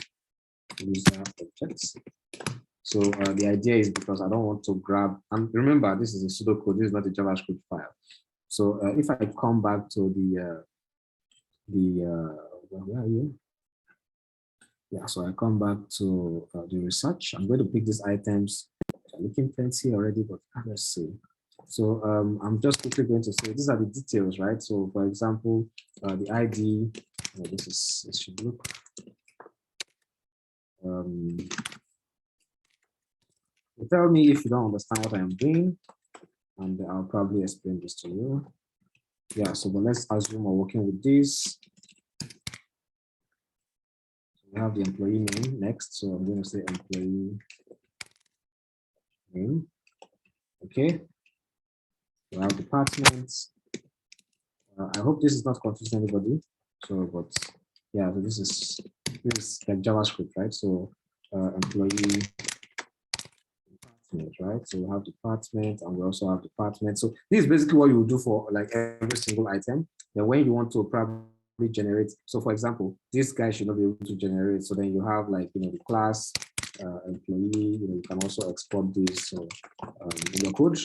User objects. So the idea is because I don't want to grab, and remember, this is a pseudocode, this is not a JavaScript file. So if I come back to where are you? Yeah, so I come back to the research. I'm going to pick these items. I'm looking fancy already, but let's see. So I'm just quickly going to say these are the details, right? So for example, the ID, this should look. Tell me if you don't understand what I am doing, and I'll probably explain this to you. Yeah, so but let's assume we're working with this. We have the employee name next, so I'm going to say employee name. Okay. We have departments. I hope this is not confusing anybody. So, but yeah, so this is like JavaScript, right? So employee department, right? So we have department, and we also have department. So this is basically what you would do for like every single item. Then when you want to probably generate, so for example, this guy should not be able to generate. So then you have like the class employee. You can also export this in your code.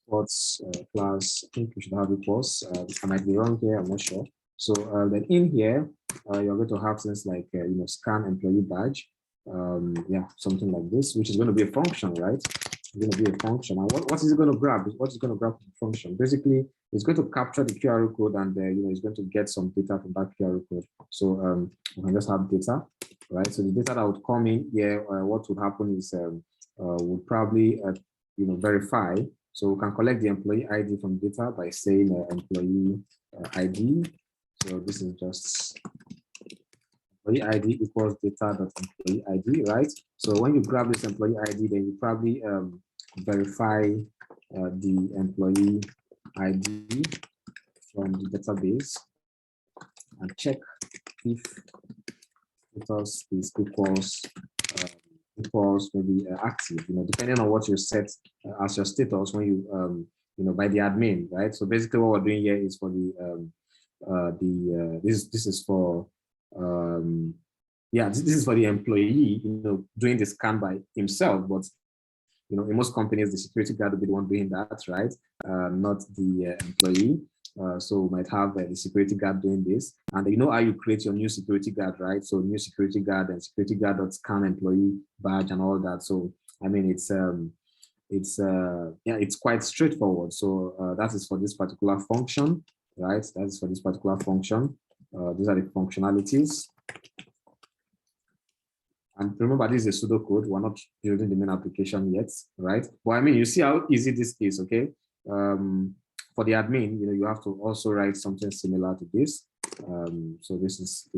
Exports class. I think we should have equals. I might be wrong here. I'm not sure. So then in here, you're going to have things like scan employee badge. Yeah, something like this, which is going to be a function, right? It's going to be a function. And what is it going to grab? What is going to grab from the function? Basically, it's going to capture the QR code, and it's going to get some data from that QR code. So we can just have data, right? So the data that would come in here, what would happen is would probably verify. So we can collect the employee ID from data by saying employee ID. So this is just employee ID equals data.employee ID, right? So when you grab this employee ID, then you probably verify the employee ID from the database and check if status is equals maybe active, depending on what you set as your status when you by the admin, right? So basically what we're doing here is for this is for this is for the employee, doing the scan by himself, but in most companies the security guard will be the one doing that, right? Not the employee. So we might have the security guard doing this, and you know how you create your new security guard, right? So new security guard and security guard.scan employee badge and all that. So I mean, it's quite straightforward. So that is for this particular function, right? That is for this particular function. These are the functionalities. And remember, this is a pseudocode. We're not building the main application yet, right? But I mean, you see how easy this is, okay? For the admin, you have to also write something similar to this. So this is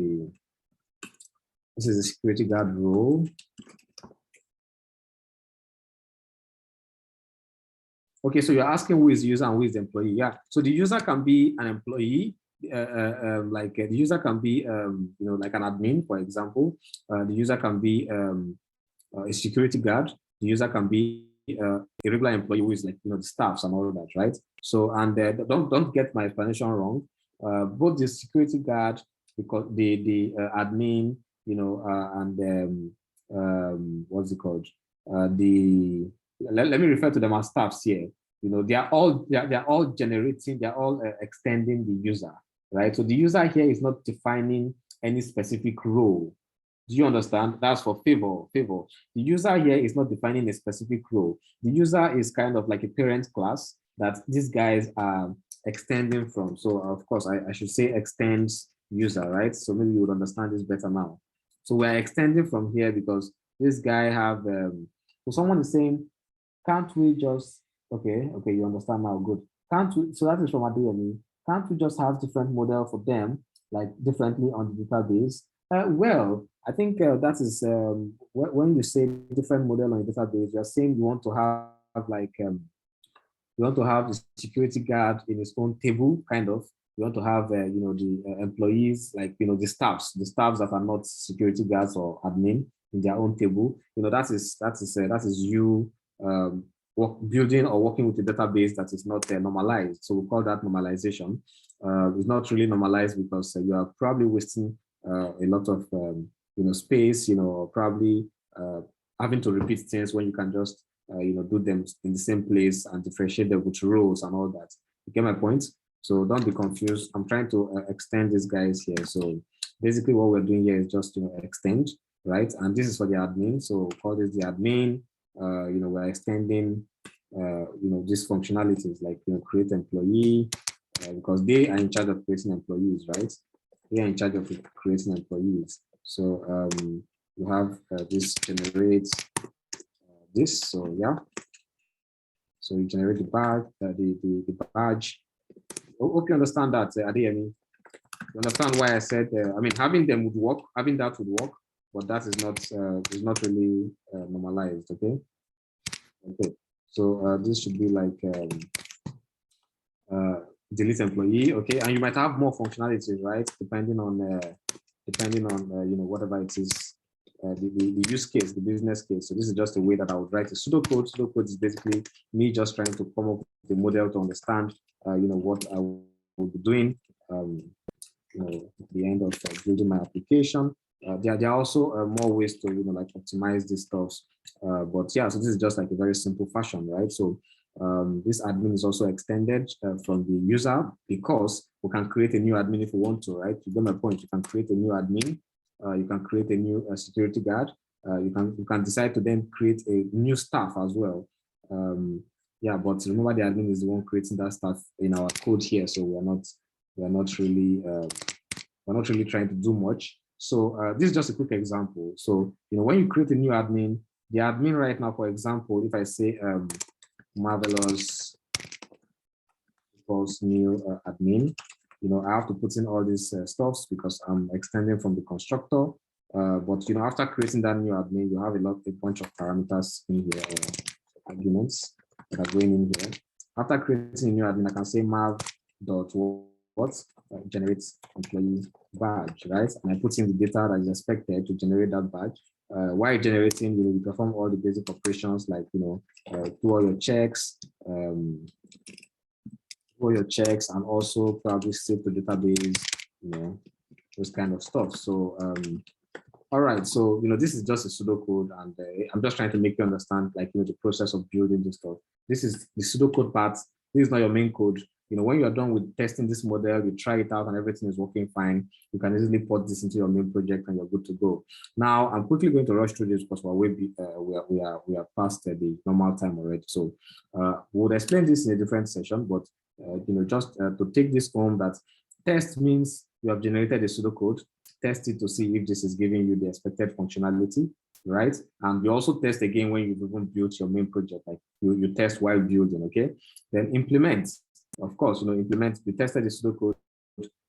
a security guard role. Okay, so you're asking who is the user and who is the employee. Yeah, so the user can be an employee, the user can be, like an admin, for example. The user can be a security guard. The user can be a regular employee who is like, the staffs and all that, right? So, and don't get my explanation wrong. Both the security guard, because the admin, and what's it called? Let me refer to them as staffs here. They're all generating, they're all extending the user, right? So the user here is not defining any specific role. Do you understand? That's for favor. Favor. The user here is not defining a specific role. The user is kind of like a parent class that these guys are extending from. So of course, I should say extends user, right? So maybe you would understand this better now. So we're extending from here because this guy have, so someone is saying, can't we just, okay, you understand now, good. Can't we, so that is from AndPlus. Can't we just have different model for them, like differently on the database? Well, I think that is, when you say different model on the database, you're saying you want to have like, you want to have the security guard in its own table, kind of. You want to have, you know, the employees, like, you know, the staffs that are not security guards or admin in their own table. You know, that is you building or working with a database that is not normalized. So we call that normalization. It's not really normalized because you are probably wasting a lot of, you know, space, you know, or probably having to repeat things when you can just you know, do them in the same place and differentiate them with roles and all that. You get my point? So don't be confused. I'm trying to extend these guys here. So basically what we're doing here is just, you know, extend, right? And this is for the admin. So call this the admin. You know, we're extending, you know, these functionalities like, you know, create employee, because they are in charge of creating employees, right? They are in charge of creating employees. So you have this generates this. So yeah, so you generate the badge, the badge. Hope you understand that, Adeyemi. You understand why I said, I mean, having them would work, having that would work, but that is not really normalized. Okay. Okay. So this should be like delete employee. Okay, and you might have more functionalities, right? Depending on you know, whatever it is. The use case, the business case. So this is just a way that I would write a pseudocode. Pseudocode is basically me just trying to come up with a model to understand, you know, what I will be doing, you know, at the end of building my application. There are also more ways to, you know, like optimize these stuff. But yeah, so this is just like a very simple fashion, right? So this admin is also extended from the user because we can create a new admin if we want to, right? You get my point. You can create a new admin. You can create a new security guard. You can decide to then create a new staff as well. Yeah, but remember the admin is the one creating that stuff in our code here, so we're not really trying to do much. So this is just a quick example. So you know, when you create a new admin, the admin right now, for example, if I say marvelous equals new admin, you know, I have to put in all these stuffs because I'm extending from the constructor. But you know, after creating that new admin, you have a bunch of parameters in here, arguments that are going in here. After creating a new admin, I can say mav.what generates employee badge, right? And I put in the data that is expected to generate that badge. While generating, you know, you perform all the basic operations like, you know, do all your checks, and also probably save the database, you know, those kind of stuff. So, all right. So, you know, this is just a pseudocode, and I'm just trying to make you understand, like, you know, the process of building this stuff. This is the pseudocode part. This is not your main code. You know, when you're done with testing this model, you try it out and everything is working fine, you can easily put this into your main project and you're good to go. Now, I'm quickly going to rush through this because we are past the normal time already. So we'll explain this in a different session, but you know, just to take this home, that test means you have generated a pseudocode, test it to see if this is giving you the expected functionality, right? And you also test again when you've even built your main project, like you test while building, okay? Then implement. Of course, you know, implement, we tested the pseudocode,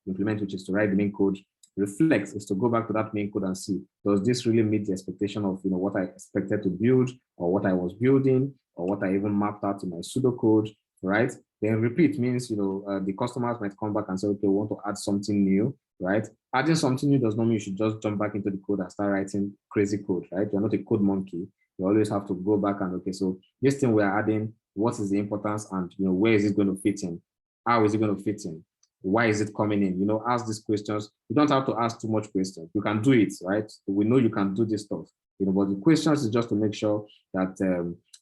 implement, which is to write the main code. Reflect is to go back to that main code and see, does this really meet the expectation of, you know, what I expected to build, or what I was building, or what I even mapped out in my pseudocode, right? Then repeat means, you know, the customers might come back and say, okay, we want to add something new, right? Adding something new does not mean you should just jump back into the code and start writing crazy code, right? You're not a code monkey. You always have to go back and, okay, so this thing we're adding, what is the importance, and, you know, where is it going to fit in? How is it going to fit in? Why is it coming in? You know, ask these questions. You don't have to ask too much questions. You can do it, right? We know you can do this stuff, you know, but the questions is just to make sure that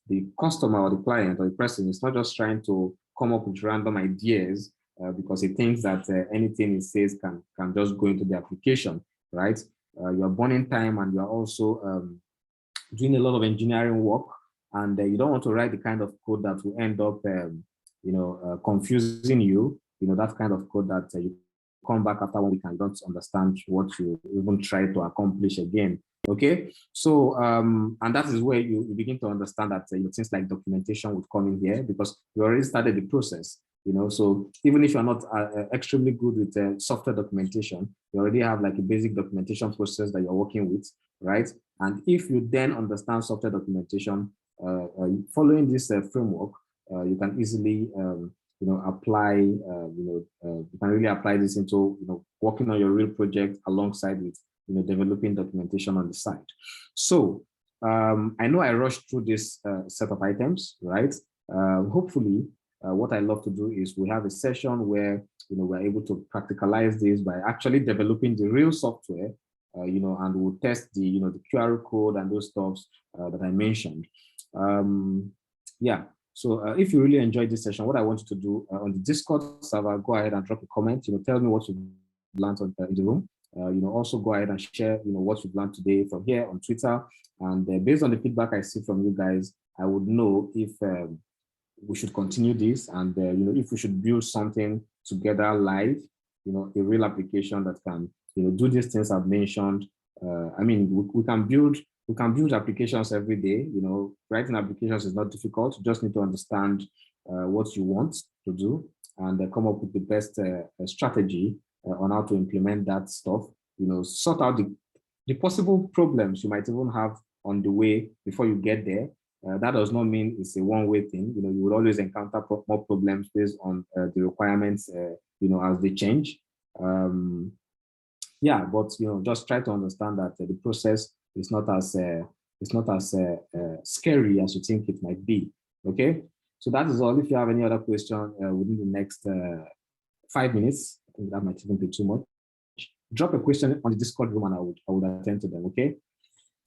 the customer or the client or the person is not just trying to come up with random ideas because he thinks that anything he says can just go into the application, right? you're burning time and you're also doing a lot of engineering work, and you don't want to write the kind of code that will end up, confusing you. That kind of code that you come back after 1 week and don't understand what you even try to accomplish again. Okay, so and that is where you begin to understand that things like documentation would come in here, because you already started the process. So even if you're not extremely good with software documentation, you already have like a basic documentation process that you're working with, right? And if you then understand software documentation, following this framework, you can easily, apply, you can really apply this into, working on your real project alongside with, developing documentation on the side. So I know I rushed through this set of items, right? Hopefully, what I love to do is we have a session where, we're able to practicalize this by actually developing the real software, and we'll test the, the QR code and those stuffs that I mentioned. Yeah. So if you really enjoyed this session, what I want you to do on the Discord server, go ahead and drop a comment. Tell me what you learned in the room. Also go ahead and share, what you've learned today from here on Twitter. And based on the feedback I see from you guys, I would know if we should continue this, and if we should build something together live, a real application that can, do these things I've mentioned. I mean, we can build applications every day. Writing applications is not difficult. You just need to understand what you want to do and come up with the best strategy on how to implement that stuff. Sort out the possible problems you might even have on the way before you get there. That does not mean it's a one-way thing. You will always encounter more problems based on the requirements, as they change. Yeah, but just try to understand that the process is not as scary as you think it might be. Okay, so that is all. If you have any other question within the next 5 minutes, I think that might even be too much. Drop a question on the Discord room, and I would attend to them. Okay.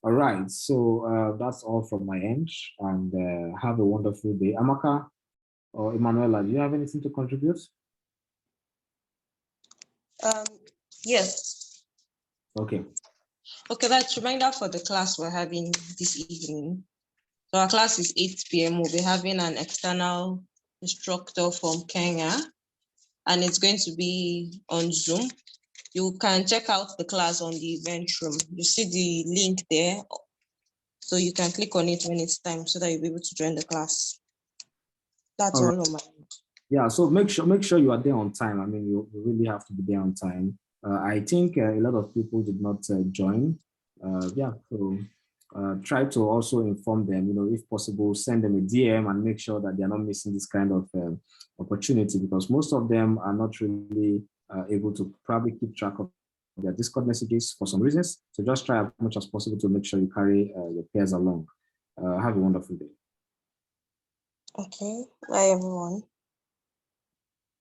All right, so that's all from my end, and have a wonderful day. Amaka or Emanuela, do you have anything to contribute? Yes. Okay. Okay, that's reminder for the class we're having this evening. So our class is 8 p.m. We'll be having an external instructor from Kenya, and it's going to be on Zoom. You can check out the class on the event room. You see the link there. So you can click on it when it's time so that you'll be able to join the class. That's all on my end. Yeah, so make sure you are there on time. I mean, you really have to be there on time. I think a lot of people did not join. Yeah, so try to also inform them, if possible, send them a DM and make sure that they're not missing this kind of opportunity, because most of them are not really able to probably keep track of their Discord messages for some reasons. So just try as much as possible to make sure you carry your peers along. Have a wonderful day. Okay, bye everyone.